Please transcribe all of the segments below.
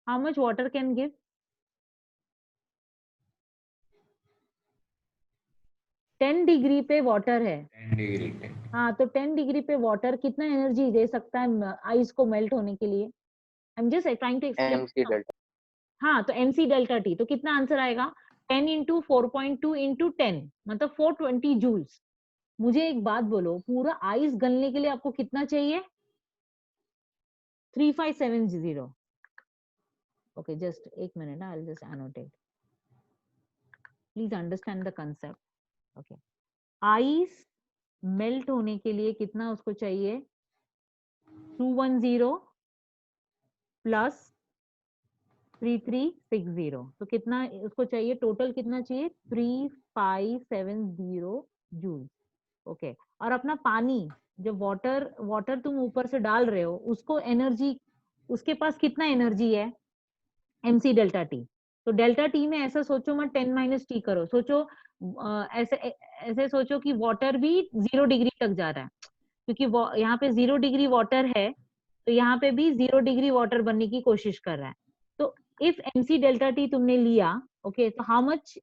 How much water can give? 10 degree पे water है। 10 degree. हाँ, तो 10 डिग्री पे वाटर कितना एनर्जी दे सकता है आइस को मेल्ट होने के लिए? I am just trying to explain. MC delta. हाँ, तो mc डेल्टा टी, तो कितना आंसर आएगा? 10 इंटू 4.2 इंटू 10, मतलब 420 जूल्स। मुझे एक बात बोलो, पूरा आइस गलने के लिए आपको कितना चाहिए? 3570। ओके, जस्ट एक minute, I will just annotate, please understand the concept. Okay, ice melt होने के लिए कितना उसको चाहिए? 210 प्लस 3360, तो कितना उसको चाहिए? टोटल कितना चाहिए? 3570 जूल। ओके, और अपना पानी, जब वाटर तुम ऊपर से डाल रहे हो, उसको एनर्जी, उसके पास कितना एनर्जी है? mc delta T. तो डेल्टा टी में ऐसा सोचो मत 10 माइनस टी करो, सोचो ऐसे ऐसे सोचो कि वाटर भी 0 डिग्री तक जा रहा है, क्योंकि यहाँ पे 0 डिग्री वाटर है, तो यहाँ पे भी 0 डिग्री वाटर बनने की कोशिश कर रहा है। तो इफ mc डेल्टा टी तुमने लिया, ओके, तो how much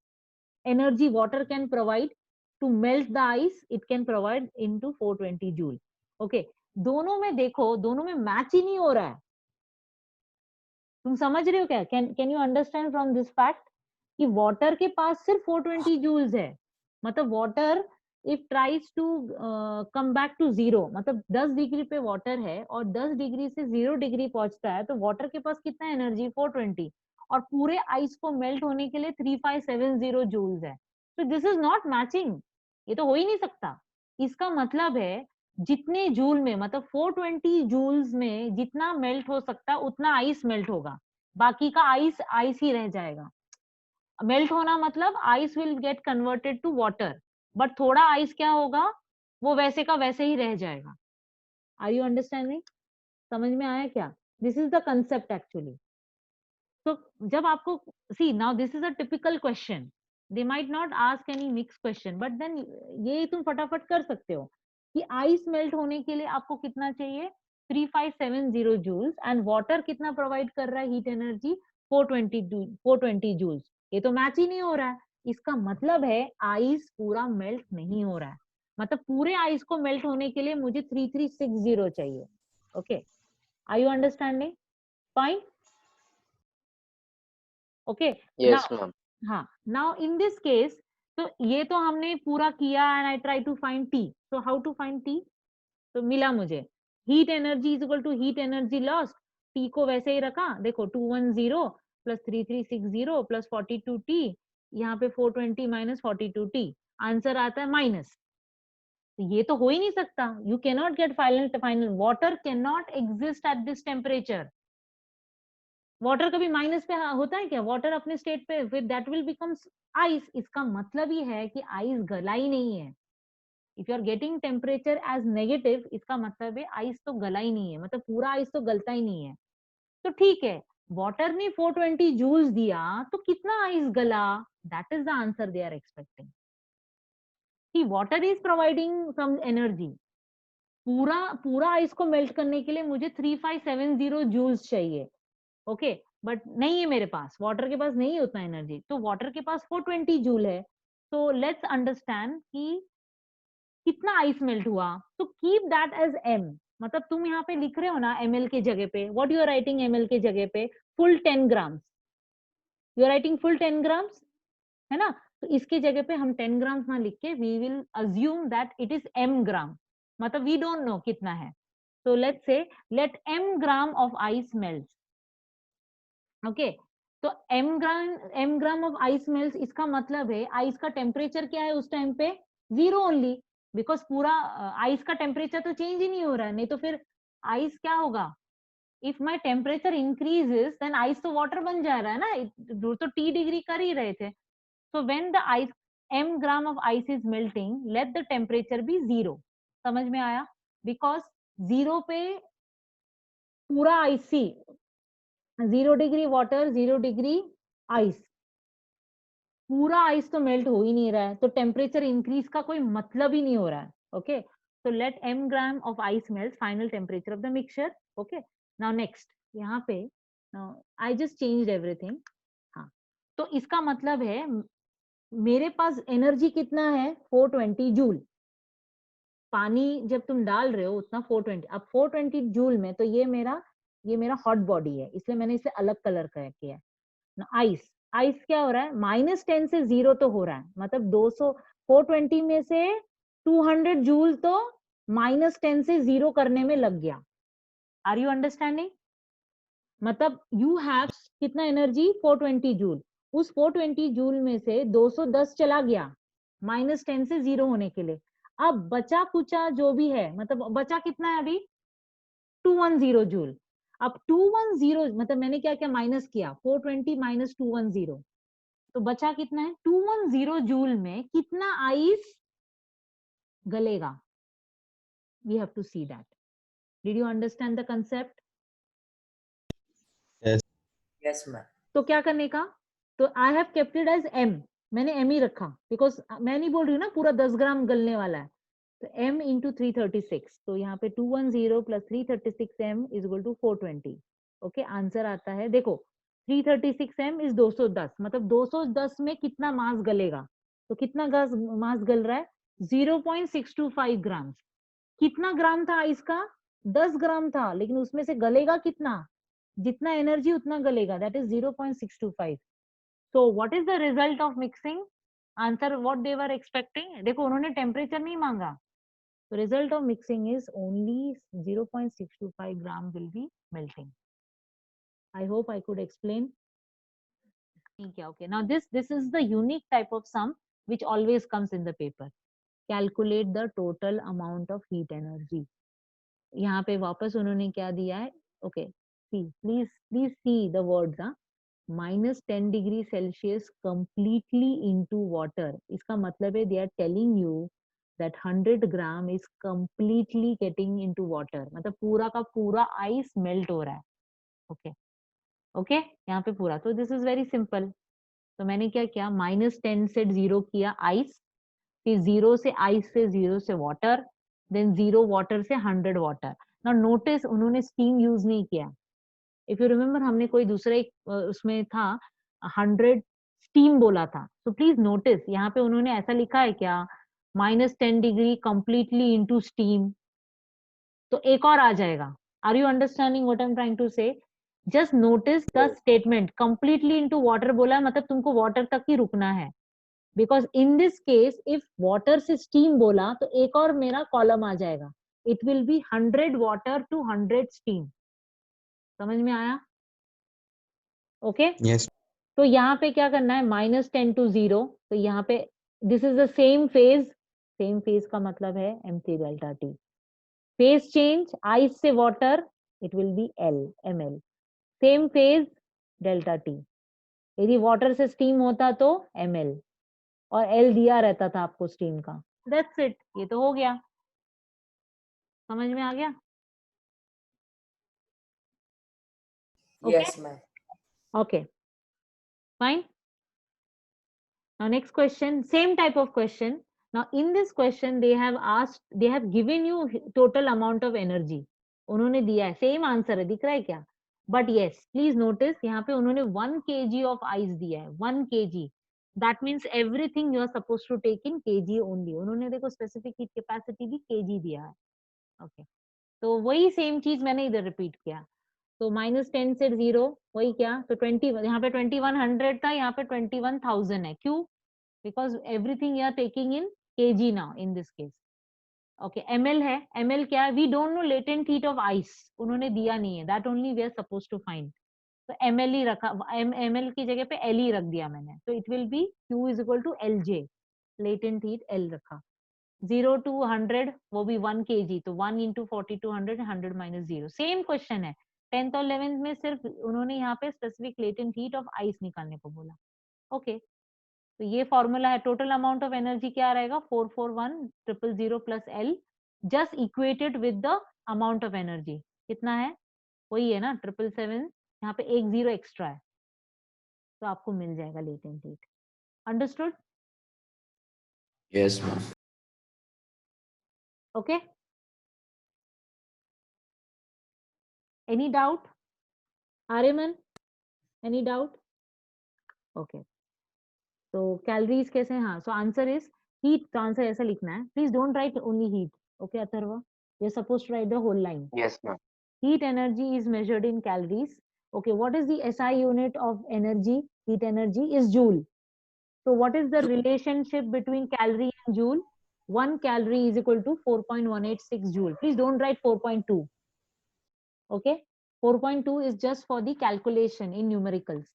energy water can provide to melt the ice? It can provide into 420 joule. Okay, दोनों में देखो, दोनों में मैच ही नहीं हो रहा है। तुम समझ रहे हो क्या? Can you understand from this fact कि वाटर के पास सिर्फ 420 जूल्स है, मतलब water if tries to come back to zero, मतलब 10 डिग्री पे वाटर है और 10 डिग्री से 0 डिग्री पहुंचता है, तो वाटर के पास कितना एनर्जी? 420, और पूरे आइस को मेल्ट होने के लिए 3570 जूल्स है। तो दिस इज नॉट मैचिंग, ये तो हो ही नहीं सकता। इसका मतलब है जितने जूल में, मतलब 420 जूल्स में जितना मेल्ट हो सकता है उतना आइस मेल्ट होगा, बाकी का आइस आइस ही रह जाएगा। मेल्ट होना मतलब ice will get converted to water, but थोड़ा आइस क्या होगा? वो वैसे का वैसे ही रह जाएगा। Are you understanding? समझ में आया क्या? This is the concept actually. तो जब आपको, see now this is a typical question, they might not ask any mix question, but then ये तुम फटाफट कर सकते हो कि आइस मेल्ट होने के लिए आपको कितना चाहिए? 3570 जूल्स, एंड वाटर कितना प्रोवाइड कर रहा है हीट एनर्जी? 420 जूल्स। ये तो मैच ही नहीं हो रहा है। इसका मतलब है आइस पूरा मेल्ट नहीं हो रहा है, मतलब पूरे आइस को मेल्ट होने के लिए मुझे 3360 चाहिए। Okay, are you understanding? Fine. Okay, yes now, ma'am. हाँ, नाउ इन दिस केस, तो ये तो हमने पूरा किया, and I try to find T. So how to find T? तो मिला मुझे heat energy is equal to heat energy lost, T को वैसे ही रखा, देखो 210 प्लस 3360 प्लस 42 टी, यहाँ पे 420 माइनस 42 टी, आंसर आता है माइनस। तो ये तो हो ही नहीं सकता, you can not gate final water can not exist at this temperature. Water कभी माइनस पे होता है क्या? वाटर अपने स्टेट पे, फिर दैट विल बिकम्स आइस। इसका मतलब ही है कि आइस गला ही नहीं है। If you are getting temperature as negative, इसका मतलब है आइस तो गला ही नहीं है, मतलब पूरा आइस तो गलता ही नहीं है। तो ठीक है, वाटर ने 420 जूल्स दिया, तो कितना आइस गला? That is the answer they are expecting, कि water is providing some energy. पूरा पूरा आइस को मेल्ट करने के लिए मुझे 3570 जूल्स चाहिए। ओके, बट नहीं है मेरे पास, वाटर के पास नहीं है उतना एनर्जी, तो वाटर के पास 420 जूल है। तो लेट्स अंडरस्टैंड कि कितना आइस मेल्ट हुआ। तो कीप दैट एज एम, मतलब तुम यहाँ पे लिख रहे हो ना ml के जगह पे, what you are writing ml के जगह पे? Full 10 grams, you are writing full 10 grams, है ना? तो इसके जगह पे हम 10 ग्राम्स ना लिख के we will assume that it is m gram, मतलब वी डोंट नो कितना है। तो let's say let m gram of ice melt. Okay, तो M gram of ice melt, इसका मतलब है आइस का टेम्परेचर क्या है उस टाइम पे? 0 ओनली, बिकॉज पूरा आइस का टेम्परेचर तो चेंज ही नहीं हो रहा है, नहीं तो फिर आइस क्या होगा? If my temperature increases then ice तो वाटर बन जा रहा है ना, तो टी डिग्री कर ही रहे थे। So when the ice m gram of ice is melting, let the temperature be 0। समझ में आया? बिकॉज 0 पे पूरा ice, see 0 degree water, 0 degree ice, पूरा आइस तो मेल्ट हो ही नहीं रहा है, तो टेम्परेचर इंक्रीज का कोई मतलब ही नहीं हो रहा है। ओके, तो let m gram of ice melt, final temperature of the mixture. Okay, now next, यहाँ पे आई जस्ट चेंज्ड एवरीथिंग. हाँ, तो इसका मतलब है मेरे पास एनर्जी कितना है 420 जूल. पानी जब तुम डाल रहे हो उतना 420. अब 420 जूल में तो ये मेरा हॉट बॉडी है, इसलिए मैंने इसे अलग कलर का किया है ना. आइस, आइस क्या हो रहा है, -10 से 0 तो हो रहा है, मतलब 200, 420 में से 200 जूल तो -10 से 0 करने में लग गया. Are you understanding? मतलब यू हैव कितना एनर्जी 420 जूल. उस 420 जूल में से 210 चला गया -10 से 0 होने के लिए. अब बचा कुचा जो भी है, मतलब बचा कितना है अभी 210 जूल. अब 210 मतलब मैंने क्या क्या माइनस किया, 420 माइनस 210, तो बचा कितना है 210 जूल में कितना आइस गलेगा. We have to see that. Did you understand the concept? Yes ma'am. तो क्या करने का, तो I have kept it as m. मैंने m ही रखा, बिकॉज मैं नहीं बोल रही हूँ ना पूरा 10 ग्राम गलने वाला है. तो m इंटू 336, तो यहाँ पे 210 plus 336m is equal to 420. Okay, answer आता है, देखो 336m इज 210, मतलब 210 में कितना मास गलेगा. तो कितना मास गल रहा है 0.625 ग्राम. कितना ग्राम था इसका 10 ग्राम था, लेकिन उसमें से गलेगा कितना, जितना एनर्जी उतना गलेगा, that is 0.625. So what is the result of mixing? Answer what they were expecting. देखो उन्होंने टेम्परेचर नहीं मांगा, तो result of mixing is only 0.625 gram will be melting. I hope I could explain. ठीक है, okay. Now this is the unique type of sum which always comes in the paper. Calculate the total amount of heat energy. यहाँ पे वापस उन्होंने क्या दिया है, okay see, please see the words. -10 degree Celsius completely into water. इसका मतलब है they are telling you that 100 gram is completely getting into water, मतलब पूरा का पूरा आइस मेल्ट हो रहा है. ओके ओके, यहाँ पे पूरा. तो दिस इज वेरी सिंपल. तो मैंने क्या किया, -10 से 0 किया आइस, फिर 0 से आइस से 0 से वाटर, देन 0 वाटर से 100 वाटर. ना नोटिस उन्होंने स्टीम यूज नहीं किया. इफ यू रिमेम्बर हमने कोई दूसरा एक उसमें था 100 स्टीम बोला था. तो प्लीज नोटिस यहाँ पे उन्होंने ऐसा लिखा है क्या, -10 डिग्री कंप्लीटली इनटू स्टीम, तो एक और आ जाएगा. Are you understanding what I am trying to say? Just notice the statement, completely into water बोला है, मतलब तुमको वाटर तक ही रुकना है. Because in this case if water से स्टीम बोला तो एक और मेरा कॉलम आ जाएगा, it will be 100 water to 100 steam. समझ में आया? Okay Yes. तो यहाँ पे क्या करना है, -10 टू 0. तो यहाँ पे this is the same phase. Same phase का मतलब है m3 delta t. Phase change ice से water, it will be l ml. Same phase delta t. यदि वाटर से स्टीम होता तो ml, और l दिया रहता था आपको स्टीम का. दैट्स इट, ये तो हो गया. समझ में आ गया? Yes ma'am. Okay, fine. Now next question, same type of question. Now in this question they have given you total amount of energy. उन्होंने दिया है, सेम आंसर है, दिख रहा है क्या? बट yes, प्लीज नोटिस यहाँ पे उन्होंने 1 kg ऑफ आइस दिया है, 1 kg. That means everything you are suppose to take in kg only. उन्होंने देखो स्पेसिफिक हीट कैपेसिटी भी kg दिया है. ओके तो वही सेम चीज मैंने इधर रिपीट किया. तो -10 से 0 वही क्या, तो 20, यहाँ पे 2100 था, यहाँ पे 21,000 है. क्यों? Because everything you are taking in kg now in this case. Okay ml है, ml क्या है, we don't know latent heat of ice, उन्होंने दिया नहीं है, that only we are suppose to find. तो ml ही रखा, ml की जगह पे l ही रख दिया मैंने. तो it will be q is equal to lj, latent heat l रखा. 0 to 100 वो भी 1 kg, तो 1 into 40 to 100, 100 minus 0. Same question है. 10th और 11th में सिर्फ उन्होंने यहाँ पे specific latent heat of ice निकालने को बोला. ओके तो ये फॉर्मूला है. टोटल अमाउंट ऑफ एनर्जी क्या रहेगा, 441,000 plus L, just equated with the amount of energy. कितना है, वही है ना 777, यहाँ पे एक 0 एक्स्ट्रा है, तो आपको मिल जाएगा latent heat. Understood? Yes ma'am. Okay, any doubt? Aryaman any doubt? Okay, तो कैलोरीज कैसे? हाँ, सो आंसर इज हीट. तो आंसर ऐसा लिखना है, please don't write only heat. Okay Atharva, you are supposed to write the whole line. Yes, ma'am. Heat energy is measured in calories. Okay, what is the SI unit of energy? Heat energy is joule. So what is the relationship between calorie and joule? 1 calorie is equal to 4.186 joule. Please don't write 4.2. Okay, 4.2 is just for the calculation in numericals.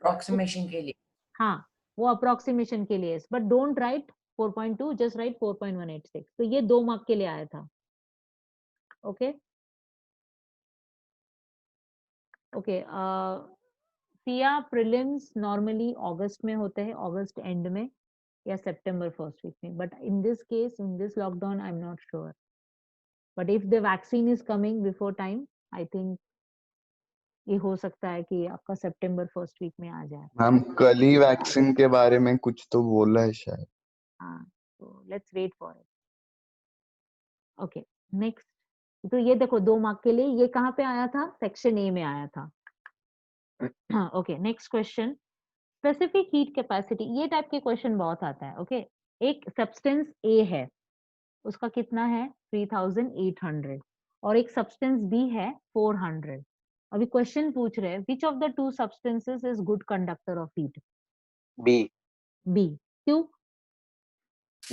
Approximation के लिए. हाँ, वो approximation के लिए, but don't write 4.2, just write 4.186. तो ये 2 mark के लिए आया था. Okay. Okay. सिया प्रीलिम्स नॉर्मली अगस्त में होते हैं, अगस्त एंड में या सितंबर फर्स्ट वीक में, but in this case, in this lockdown, I am not sure, but if the vaccine is coming before time, I think ये हो सकता है कि आपका सितंबर फर्स्ट वीक में आ जाए. मैम कल ही वैक्सीन के बारे में कुछ तो बोला है शायद. हाँ, तो let's wait for it. Okay, next. तो ये देखो 2 मार्क के लिए, ये कहाँ पे आया था? सेक्शन ए में आया था. Okay, next question. Specific heat capacity, ये टाइप के क्वेश्चन बहुत आता है. ओके, एक सब्सटेंस ए है, उसका कितना है? 3800, और एक सब्सटेंस बी है 400. अभी क्वेश्चन पूछ रहे हैं which of the two substances is good conductor of heat? B, B. क्यों?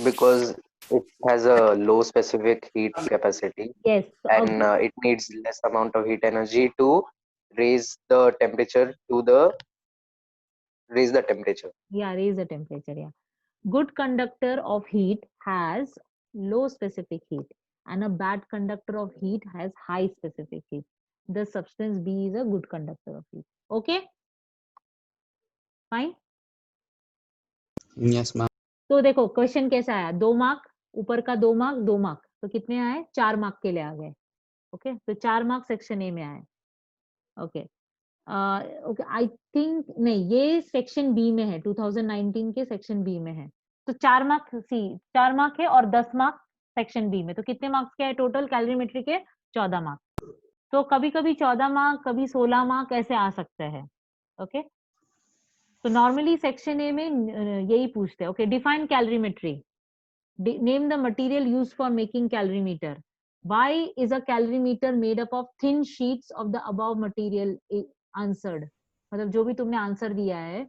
because it has a low specific heat capacity yes. and it needs less amount of heat energy to raise the temperature to raise the temperature. Yeah, raise the temperature. Yeah, good conductor of heat has low specific heat, and a bad conductor of heat has high specific heat. The substance B is a good conductor of heat. Okay, fine. Yes ma'am. तो देखो question कैसा आया? 2 mark, ऊपर का 2 mark, 2 mark, तो कितने आए? 4 mark के लिए आ गए. ओके, तो 4 मार्क सेक्शन ए में आए. ओके, ओके, आई थिंक नहीं, ये सेक्शन बी में है, 2019 के सेक्शन बी में है. तो 4 मार्क, सी 4 मार्क है और 10 मार्क सेक्शन बी में, तो कितने मार्क्स के है टोटल कैलोरीमेट्री के? 14 मार्क. तो कभी कभी 14 मार्क, कभी 16 मार्क ऐसे आ सकते हैं. ओके, तो नॉर्मली सेक्शन ए में यही पूछते हैं. Okay, define calorimetry. Name the material used for making calorimeter. Why is a calorimeter made up of thin sheets of the above material? Answered. मतलब जो भी तुमने आंसर दिया है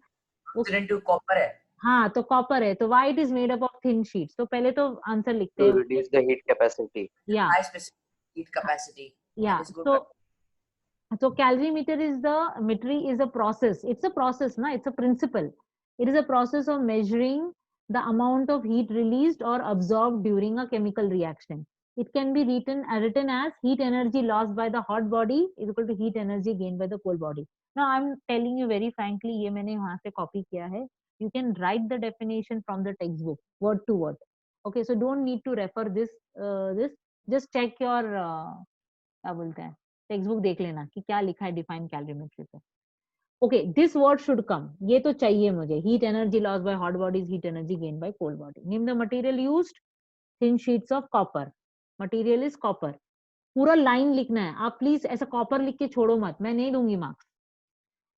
वो into copper है. हाँ, तो कॉपर है, तो why it is made up of thin sheets? तो पहले तो आंसर लिखते To हैं. reduce the heat capacity. Yeah, High specific heat capacity. yeah. That is good. So calorimeter is the metry is a process. It's a process, na? It's a principle. It is a process of measuring the amount of heat released or absorbed during a chemical reaction. It can be written as heat energy lost by the hot body is equal to heat energy gained by the cold body. Now I'm telling you very frankly, ये मैंने वहाँ से copy किया है. You can write the definition from the textbook, word to word. Okay, so don't need to refer this. Just check your क्या बोलते हैं, text book देख लेना कि क्या लिखा है डिफाइन कैलोरीमेट्री पे. Okay, this word should come, ये तो चाहिए मुझे. Heat energy loss by hot bodies, heat energy gain by cold body. Name the material used. Thin sheets of copper. Material is copper. पूरा लाइन लिखना है. आप please ऐसा कॉपर लिख के छोड़ो मत, मैं नहीं दूंगी marks.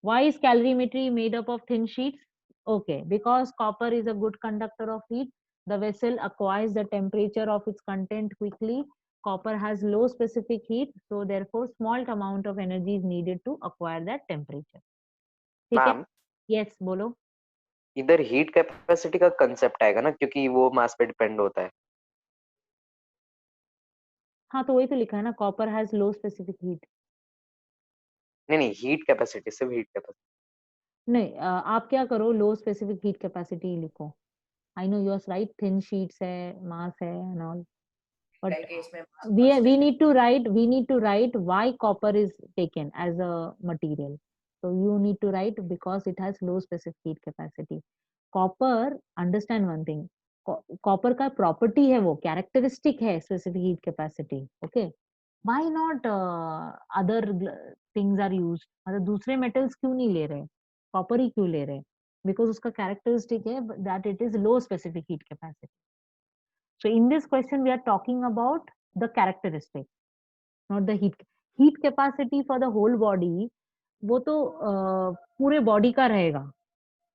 Why is calorimetry made up of thin sheets? Okay, because copper is a good conductor of heat. The vessel acquires the temperature of its content quickly. Copper has low specific heat, so therefore small amount of energy is needed to acquire that temperature. ठीक है? Ma'am, Yes, बोलो. इधर heat capacity का concept आएगा ना, क्योंकि वो मास पे डिपेंड होता है. हाँ, तो वही तो लिखा है ना, copper has low specific heat. नहीं, हीट कैपेसिटी, सिर्फ हीट कैपेसिटी. नहीं, आप क्या करो, लो स्पेसिफिक हीट कैपेसिटी लिखो. I know you are right, thin sheets है, मास है एंड ऑल, but Like इसमें we need to write why copper is taken as a material. So you need to write because it has low specific heat capacity. Copper, understand one thing, copper का property है, वो characteristic है specific heat capacity. Okay, why not other things are used? मतलब दूसरे metals क्यों नहीं ले रहे, copper ही क्यों ले रहे? Because उसका characteristic है that it is low specific heat capacity. So in this question, we are talking about the characteristic, not the heat. Heat capacity for the whole body वो तो पूरे बॉडी का रहेगा,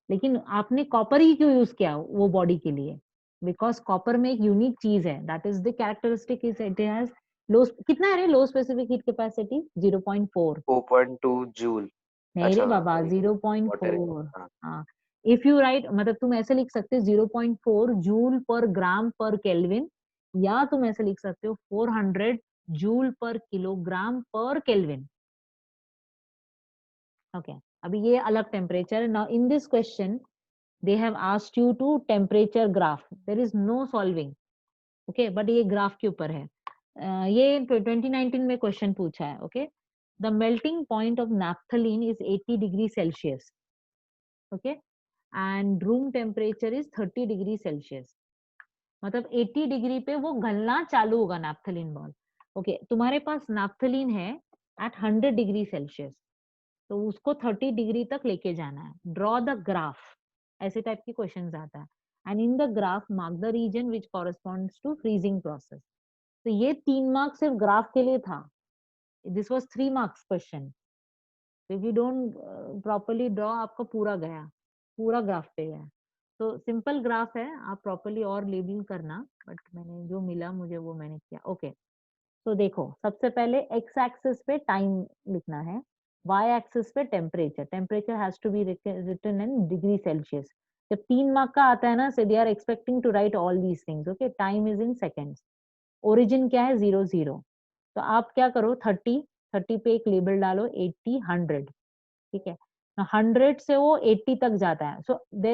लेकिन आपने कॉपर ही क्यों यूज किया वो बॉडी के लिए? बिकॉज कॉपर में एक यूनिक चीज है, that is the characteristic is it has लो, कितना है रे लो स्पेसिफिक हीट कैपेसिटी? 0.4। 4.2 जूल। नहीं रे अच्छा बाबा, वाटर 0.4। हाँ हाँ, इफ यू राइट, मतलब तुम ऐसे लिख सकते हो 0.4 जूल पर ग्राम पर केल्विन, या तुम ऐसे लिख सकते हो 400 जूल पर किलोग्राम पर केल्विन। ओके, अभी ये अलग टेम्परेचर है। Now in this question they have asked you to temperature graph, there is no solving, okay, but ये ग्राफ के ऊपर है। ये 2019 में क्वेश्चन पूछा है। Okay, the melting point of naphthalene is 80 degree Celsius, okay, and room temperature is 30 degree Celsius. मतलब 80 degree पे वो गलना चालू होगा नैप्थलीन बॉल। ओके, तुम्हारे पास नैप्थलीन है एट 100 डिग्री सेल्सियस, तो उसको 30 डिग्री तक लेके जाना है। ड्रॉ द ग्राफ, ऐसे टाइप की क्वेश्चंस आता है। And in the graph mark the region which corresponds to freezing process. तो ये 3 मार्क्स सिर्फ ग्राफ के लिए था, this was 3 marks question. If you don't properly draw, आपका पूरा गया, पूरा ग्राफ पे गया। तो सिंपल ग्राफ है, आप प्रॉपर्ली और लेबलिंग करना, बट मैंने जो मिला मुझे वो मैंने किया। ओके, तो देखो सबसे पहले एक्स एक्सिस पे टाइम लिखना है, वाई एक्सिस पे temperature, temperature has to be written in degree Celsius. जब 3 मार्क का आता है ना, so they are expecting to write all these things, okay, time is in seconds। Origin क्या है? 0 0। तो आप क्या करो, 30 30 पे एक लेबल डालो, 80 100, ठीक है। 100 से वो 80 तक जाता है, so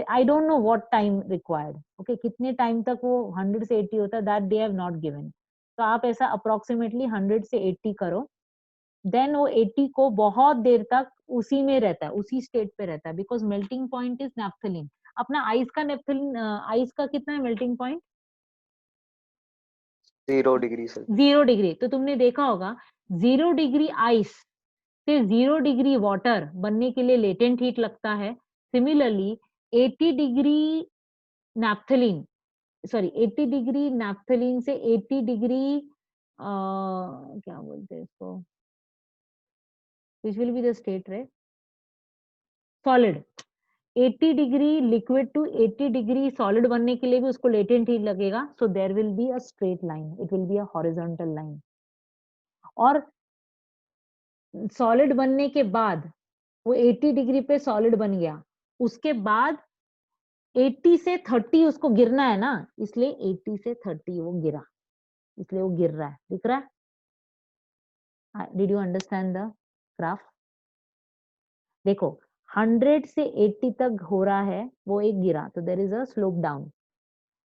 I don't know what time required, okay, कितने टाइम तक वो 100 से 80 होता है, that they have not given. तो आप ऐसा अप्रोक्सीमेटली 100 से 80 करो, देन वो 80 को बहुत देर तक उसी में रहता है, उसी स्टेट पे रहता है, because melting point is naphthalene. अपना आइस का नेप्थलीन, आइस का कितना है मेल्टिंग पॉइंट? 0 डिग्री से 0 डिग्री। तो तुमने देखा होगा 0 डिग्री आइस से 0 डिग्री वाटर बनने के लिए लेटेंट हीट लगता है। Similarly 80 degree naphthalene, sorry 80 degree naphthalene से 80 डिग्री क्या बोलते हैं इसको, which will be the state, right, solid. 80 degree liquid to 80 degree solid बनने के लिए भी उसको लेटेंट हीट लगेगा, so there will be a straight line, it will be a horizontal line. और सॉलिड बनने के बाद वो 80 डिग्री पे सॉलिड बन गया, उसके बाद 80 से 30 उसको गिरना है ना, इसलिए 80 से 30 वो गिरा, इसलिए वो गिर रहा है, दिख रहा है? Did you understand the graph? देखो 100 से 80 तक हो रहा है, वो एक गिरा, तो there is a slope down.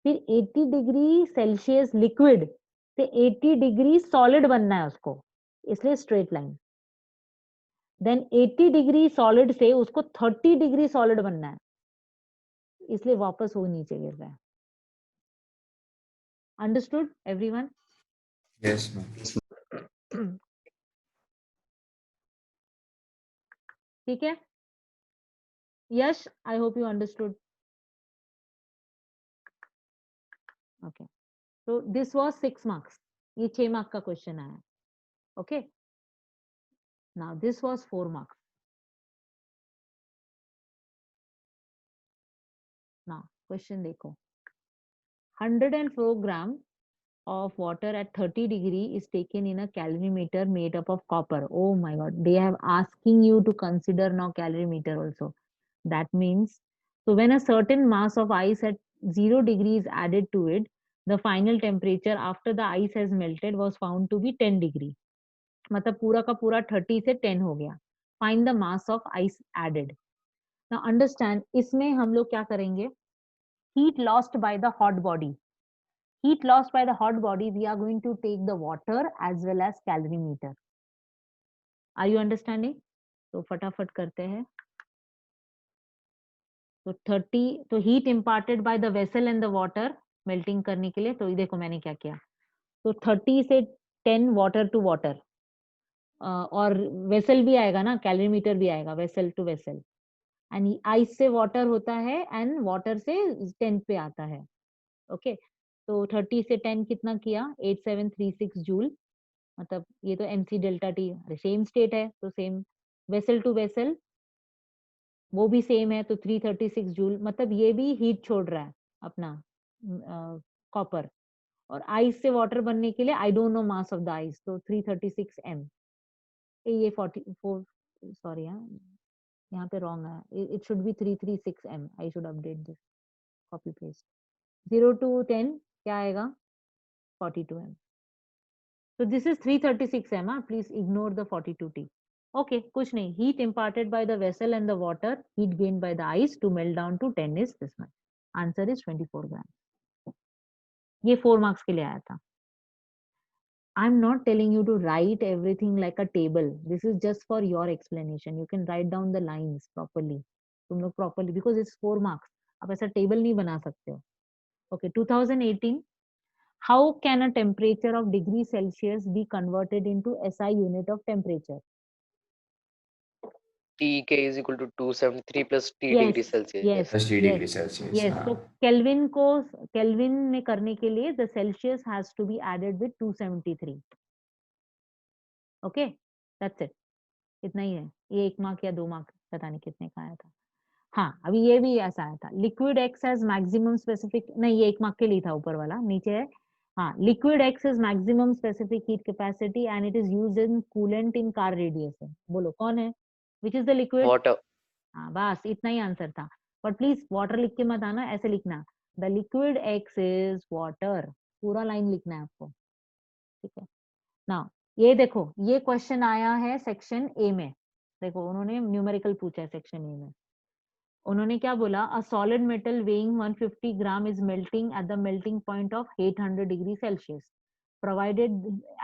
फिर 80 डिग्री सेल्सियस लिक्विड से 80 डिग्री सॉलिड बनना है उसको, इसलिए straight line. Then 80 degree solid से उसको 30 डिग्री सॉलिड बनना है, इसलिए वापस वो नीचे गिर रहा है। Understood everyone? Yes ma'am. ठीक है, Yash, I hope you understood. Okay, तो दिस वाज 6 मार्क्स, ये 6 मार्क का क्वेश्चन आया। Okay, now this was 4 marks. Now question देखो, 104 gram of water at 30 degree is taken in a calorimeter made up of copper. Oh my god, they have asking you to consider now calorimeter also. That means, so when a certain mass of ice at 0 degree is added to it, the final temperature after the ice has melted was found to be 10 degree. मतलब पूरा का पूरा 30 से 10 हो गया। Find the mass of ice added. Now understand, इसमें हम लोग क्या करेंगे, heat lost by the hot body. Heat lost by the hot body, we are going to take the water as well as calorimeter. Are you understanding? तो फटाफट करते हैं। तो 30, तो heat imparted by the vessel and the water melting करने के लिए, तो देखो मैंने क्या किया, तो 30 से 10 water to water, और वेसल भी आएगा ना, कैलोरीमीटर भी आएगा, vessel to vessel, and ice से वाटर होता है एंड वाटर से 10 पे आता है। ओके, तो 30 से 10 कितना किया, 8736 जूल। मतलब ये तो mc delta T same state है, तो सेम वेसल टू वेसल वो भी सेम है, तो 336 जूल, मतलब ये भी हीट छोड़ रहा है अपना कॉपर। और आइस से वाटर बनने के लिए आई don't no mass of the ice, तो 336 m। ये 44, सॉरी यहाँ पे रॉन्ग है, it should be 336 m। I should update this, copy paste. 0 to 10 क्या आएगा, 42 m। So this is 336 m, please ignore the 42t. Okay, कुछ नहीं, heat imparted by the vessel and the water, heat gained by the ice to melt down to 10 is this much. Answer is 24 grams. ये 4 marks के लिए आया था। I'm not telling you to write everything like a table. This is just for your explanation. You can write down the lines properly. तुम लोग properly, because it's 4 marks. आप ऐसा table नहीं बना सकते हो। Okay, 2018. How can a temperature of degree Celsius be converted into SI unit of temperature? TK is equal to 273 plus T Yes, degree Celsius. yes, Plus T yes, degree Celsius. yes. हाँ. So Kelvin को Kelvin में करने के लिए the Celsius has to be added with 273. Okay, that's it. इतना ही है, ये 1 mark या 2 मार्क पता नहीं कितने का आया था। हाँ, अभी ये भी ऐसा आया था, liquid x has maximum specific, नहीं ये 1 मार्क के लिए था, ऊपर वाला, नीचे है। हाँ, liquid x has maximum specific heat capacity and it is used in coolant in car radiation. बोलो कौन है, which is the liquid? Water. हाँ बस इतना ही आंसर था, बट प्लीज वाटर लिख के मत आना, ऐसे लिखना, the liquid x is water, पूरा लाइन लिखना है आपको, ठीक है ना। ये देखो, ये क्वेश्चन आया है सेक्शन ए में, देखो उन्होंने न्यूमेरिकल पूछा है सेक्शन ए में। उन्होंने क्या बोला, a solid metal weighing 150 gram is melting at the melting point of 800 degree Celsius provided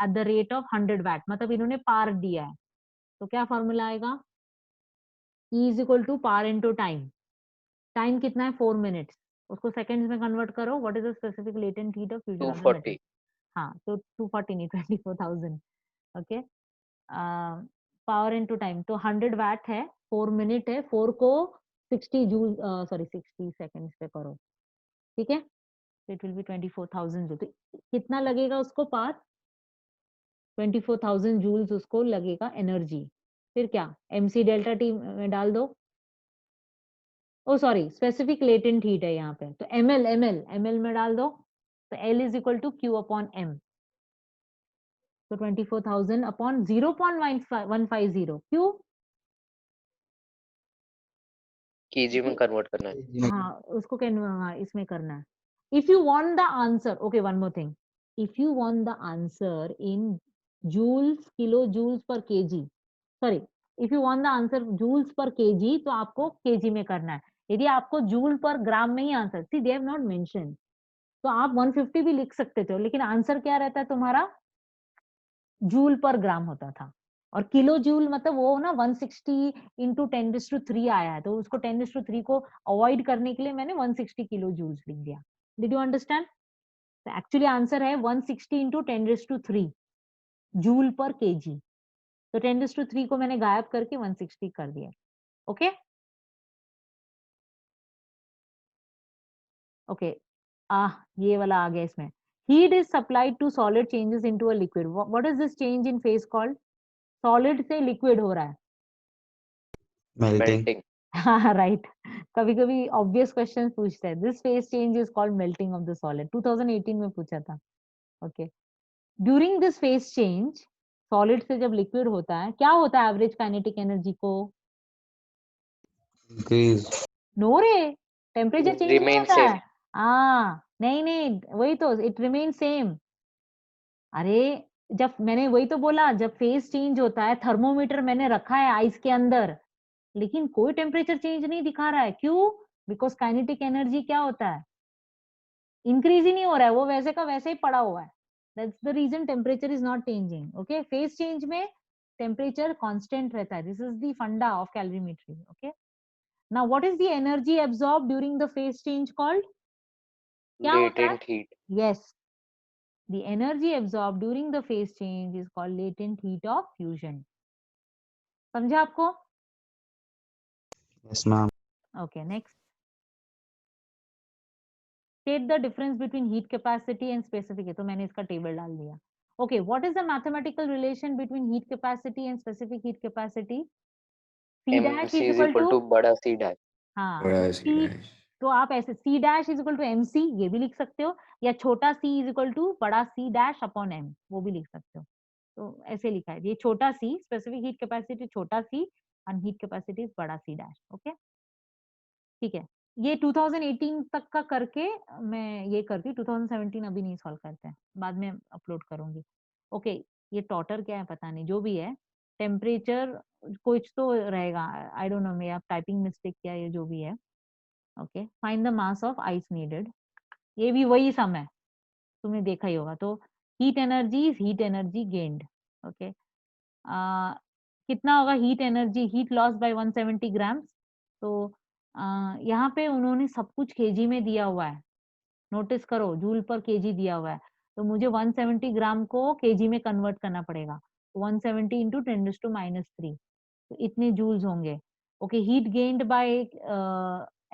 at the rate of 100 watt, मतलब इन्होंने पार दिया है, तो क्या फॉर्मूला आएगा, E is equal to power into time. Time कितना है, 4 मिनट्स, उसको सेकंड्स में कन्वर्ट करो, what is the specific latent heat of fusion of the metal. 240. हाँ, तो 240 नहीं, 24,000। ओके, पावर इनटू टाइम, तो 100 वैट है, 4 मिनट है, 4 को 60 जूल, सॉरी 60 सेकंड्स पे करो, ठीक है, इट विल बी 24,000 जूल। तो कितना लगेगा उसको पार, 24,000 जूल्स उसको लगेगा एनर्जी। फिर क्या, mc डेल्टा टी में डाल दो, ओ सॉरी स्पेसिफिक लेटेंट हीट है यहाँ पे, तो ml में डाल दो, तो L is equal to Q upon M, तो 24,000 अपॉन 0.150, क्यों, kg में कन्वर्ट करना है। हाँ उसको हाँ, इसमें करना है। If you want the answer, okay one more thing, if you want the answer in joules, kilo joules per KG, sorry if you want the answer joules per KG, तो आपको केजी में करना है। यदि आपको जूल पर gram में ही answer, see they have not mention, तो आप 150 भी लिख सकते थे, लेकिन आंसर क्या रहता है तुम्हारा, जूल पर ग्राम होता था। और किलो जूल मतलब वो ना 160 इंटू 10⁻³ आया है, तो उसको 10⁻³ को अवॉइड करने के लिए मैंने 160 किलो जूल्स लिख दिया। Did you understand? तो एक्चुअली आंसर है 160 इंटू 10⁻³ जूल पर केजी, तो 10⁻³ को मैंने गायब करके 160 कर दिया। ओके ओके, ये वाला आ गया इसमें, heat is supplied to solid changes into a liquid, what is this change in phase called, solid से लिक्विड हो रहा है, मेल्टिंग। Melting. हाँ राइट, कभी कभी ऑब्वियस क्वेश्चन पूछते हैं, this phase change is called melting of the solid, 2018 में पूछा था। Okay, during this phase change, solid से जब लिक्विड होता है, क्या होता है एवरेज काइनेटिक एनर्जी को, इंक्रीज। नो रे, टेम्परेचर चेंज नहीं Remain होता same. है, हाँ नहीं नहीं वही तो, इट रिमेन सेम। अरे जब मैंने वही तो बोला, जब फेज चेंज होता है, थर्मोमीटर मैंने रखा है आइस के अंदर, लेकिन कोई टेम्परेचर चेंज नहीं दिखा रहा है, क्यों, बिकॉज काइनेटिक एनर्जी क्या होता है, इंक्रीज ही नहीं हो रहा है, वो वैसे का वैसे ही पड़ा हुआ है, that's the reason temperature is not changing. Okay, phase change में टेम्परेचर कांस्टेंट रहता है, this is the funda of calorimetry. Okay, now what is the energy absorb during the phase change called, क्या होता है, Latent heat. Yes, the energy absorbed during the phase change is called latent heat of fusion। समझा आपको? Yes ma'am. Okay, next. State the difference between heat capacity and specific, तो मैंने इसका table डाल दिया। Okay, what is the mathematical relation between heat capacity and specific heat capacity? C dash MC is is equal equal to, to बड़ा C dash. हाँ बड़ा C, C dash. तो आप ऐसे C dash is equal to MC ये भी लिख सकते हो, या छोटा c is equal to बड़ा C dash अपॉन M वो भी लिख सकते हो। तो ऐसे लिखा है, ये छोटा c स्पेसिफिक हीट कैपेसिटी छोटा c एंड हीट कैपेसिटी बड़ा C dash। ओके ठीक है, ये 2018 तक का करके मैं ये करती हूँ, 2017 अभी नहीं सॉल्व करते हैं, बाद में अपलोड करूंगी। ओके ये टॉटर क्या है पता नहीं, जो भी है टेम्परेचर कुछ तो रहेगा, आई डोंट नो मैं आप टाइपिंग मिस्टेक किया ये जो भी है। Okay find the mass of ice needed, ये भी वही सम है तुमने देखा ही होगा। तो heat energy is heat energy gained. Okay कितना होगा heat energy, heat loss by 170 grams. तो यहाँ पे उन्होंने सब कुछ केजी में दिया हुआ है, नोटिस करो जूल पर केजी दिया हुआ है, तो मुझे 170 ग्राम को केजी में कन्वर्ट करना पड़ेगा। 170 इंटू 10⁻³ तो इतने जूल्स होंगे। Okay heat gained by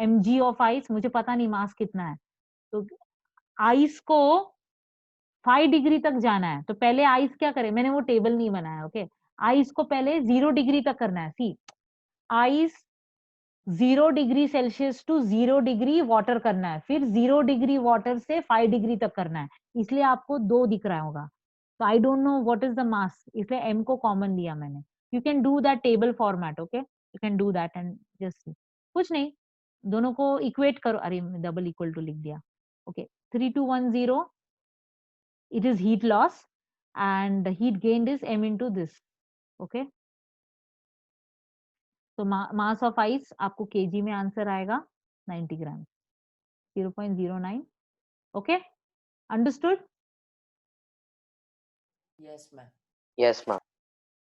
mg of ice, मुझे पता नहीं मास कितना है, तो आइस को 5 डिग्री तक जाना है, तो पहले आइस क्या करे, मैंने वो टेबल नहीं बनाया। ओके आइस को पहले 0 डिग्री तक करना है। See ice 0 degree Celsius to 0 degree water करना है, फिर 0 डिग्री वाटर से 5 डिग्री तक करना है, इसलिए आपको 2 दिख रहा होगा। तो आई don't know what is the mass, इसलिए m को कॉमन लिया मैंने। You can do that table format. Okay you can do that and just कुछ नहीं, दोनों को इक्वेट करो। अरे डबल इक्वल टू लिख दिया। Okay 3210 it is heat loss and the heat gained is m into this. okay तो mass of ice आपको केजी में आंसर आएगा 90 ग्राम, 0.09। Okay understood? Yes, ma'am. Yes, ma'am.